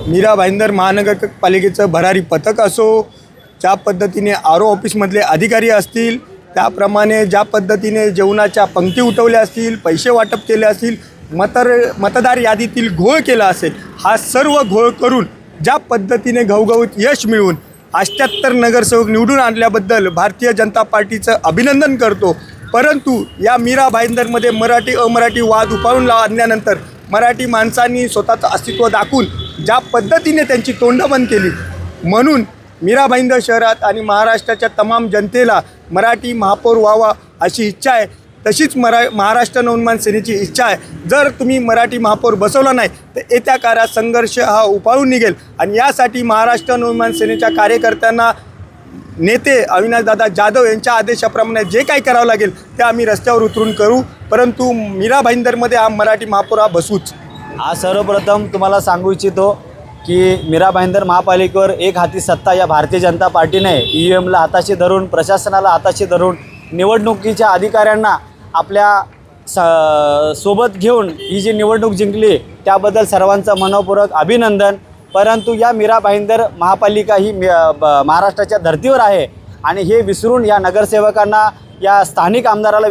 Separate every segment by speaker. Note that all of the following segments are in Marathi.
Speaker 1: मीरा भाईंदर महानगरपालिकेचं भरारी पथक असो, ज्या पद्धतीने आरो ऑफिसमधले अधिकारी असतील, त्याप्रमाणे ज्या पद्धतीने जेवणाच्या पंक्ती उठवल्या असतील, पैसे वाटप केले असतील, मतदार यादीतील घोळ केला असेल, हा सर्व घोळ करून ज्या पद्धतीने घवघवीत यश मिळवून 78 नगरसेवक निवडून आणल्याबद्दल भारतीय जनता पार्टीचं अभिनंदन करतो। परंतु या मीरा भाईंदरमध्ये मराठी अमराठी वाद उफाळून आणल्यानंतर मराठी माणसांनी स्वतःचं अस्तित्व दाखवून ज्या पद्धतीने त्यांची तोंड बंद केली, म्हणून मीरा भाईंदर शहरात आणि महाराष्ट्राच्या तमाम जनतेला मराठी महापौर व्हावा अशी इच्छा आहे। तशीच महाराष्ट्र नवनिर्माण सेनेची इच्छा आहे। जर तुम्ही मराठी महापौर बसवला नाही तर येत्या काळात संघर्ष हा उफाळून निघेल आणि यासाठी महाराष्ट्र नवनिर्माण सेनेच्या कार्यकर्त्यांना नेते अविनाशदादा जाधव यांच्या आदेशाप्रमाणे जे काही करावं लागेल ते आम्ही रस्त्यावर उतरून करू, परंतु मीरा भाईंदरमध्ये हा मराठी महापौर हा बसूच।
Speaker 2: आज सर्वप्रथम तुम्हाला सांगू इच्छितो की मीरा भाईंदर महापालिकेवर एक हाती सत्ता या भारतीय जनता पार्टीने EVMला हाताशी धरून, प्रशासनाला हाताशी धरून, निवडणुकीच्या अधिकाऱ्यांना आपल्या सोबत घेऊन ही जी निवडणूक जिंकली त्याबद्दल सर्वांचं मनपूर्वक अभिनंदन। परंतु या मीरा भाईंदर महापालिका ही महाराष्ट्राच्या धर्तीवर आहे आणि हे विसरून या नगरसेवकांना, या स्थानिक आमदाराला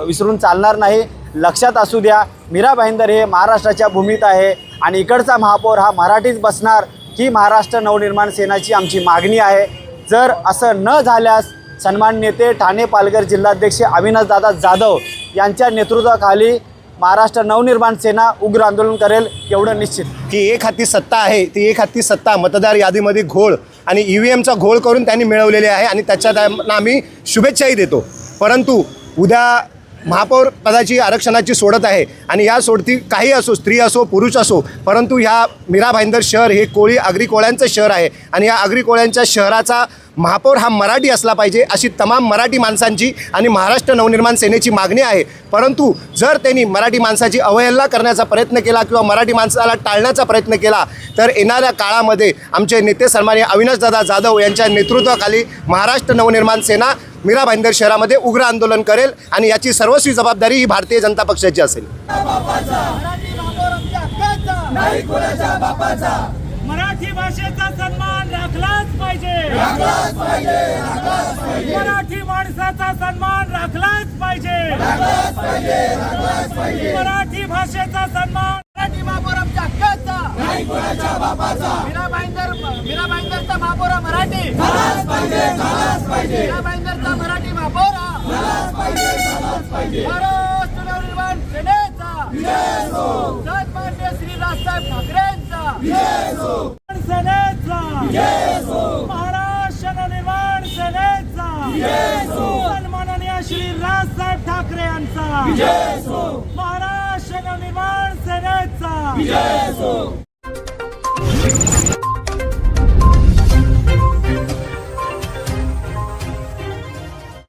Speaker 2: विसरून चालणार नाही। लक्षात असू द्या, मीरा भाईंदर हे महाराष्ट्राच्या भूमीत आहे आणि इकडचा महापौर हा मराठीच बसणार ही महाराष्ट्र नवनिर्माण सेनाची आमची मागणी आहे। जर असं न झाल्यास सन्माननीय नेते ठाणे पालघर जिल्हाध्यक्ष अविनाशदादा जाधव यांच्या नेतृत्वाखाली महाराष्ट्र नवनिर्माण सेना उग्र आंदोलन करेल, एवढं निश्चित।
Speaker 3: की एक हाती सत्ता आहे, ती एक हाती सत्ता मतदार यादीमध्ये घोळ आणि EVMचा घोळ करून त्यांनी मिळवलेले आहे आणि त्याच्या त्यांना आम्ही शुभेच्छाही देतो। परंतु उद्या महापौर पदाची आरक्षणाची सोडत आहे आणि या सोडती काही असो, स्त्री असो पुरुष असो, परंतु ह्या मीरा भाईंदर शहर हे कोळी आगरी कोळ्यांचं शहर आहे आणि या आगरी कोळ्यांच्या शहराचा महापौर हा मराठी असला पाहिजे अशी तमाम मराठी माणसांची आणि महाराष्ट्र नवनिर्माण सेनेची मागणी आहे। परंतु जर त्यांनी मराठी माणसाची अवहेलना करण्याचा प्रयत्न केला किंवा मराठी माणसाला टाळण्याचा प्रयत्न केला तर येणाऱ्या काळामध्ये आमचे नेते सन्माननीय अविनाशदादा जाधव यांच्या नेतृत्वाखाली महाराष्ट्र नवनिर्माण सेना मीरा भाईंदर शहरामध्ये उग्र आंदोलन करेल आणि याची सर्वस्वी जबाबदारी ही भारतीय जनता पक्षाची असेल।
Speaker 4: मराठी भाषेचा सन्मान राखलाच पाहिजे, मराठी माणसाचा सन्मान राखलाच पाहिजे, मराठी भाषेचा सन्मान, मराठी महापौर आमच्या हक्काचा, मीरा भाईंदरचा महापौर मराठी झालाच पाहिजे, मीरा भाईंदरचा मराठी महापौर महाराष्ट्र नवनिर्माण सेनेचा सन्माननीय श्री राजसाहेब ठाकरेंचा सेनेचा, महाराष्ट्र नवनिर्माण सेनेचा सन्माननीय श्री राजसाहेब ठाकरे यांचा, महाराष्ट्र नवनिर्माण सेनेचा।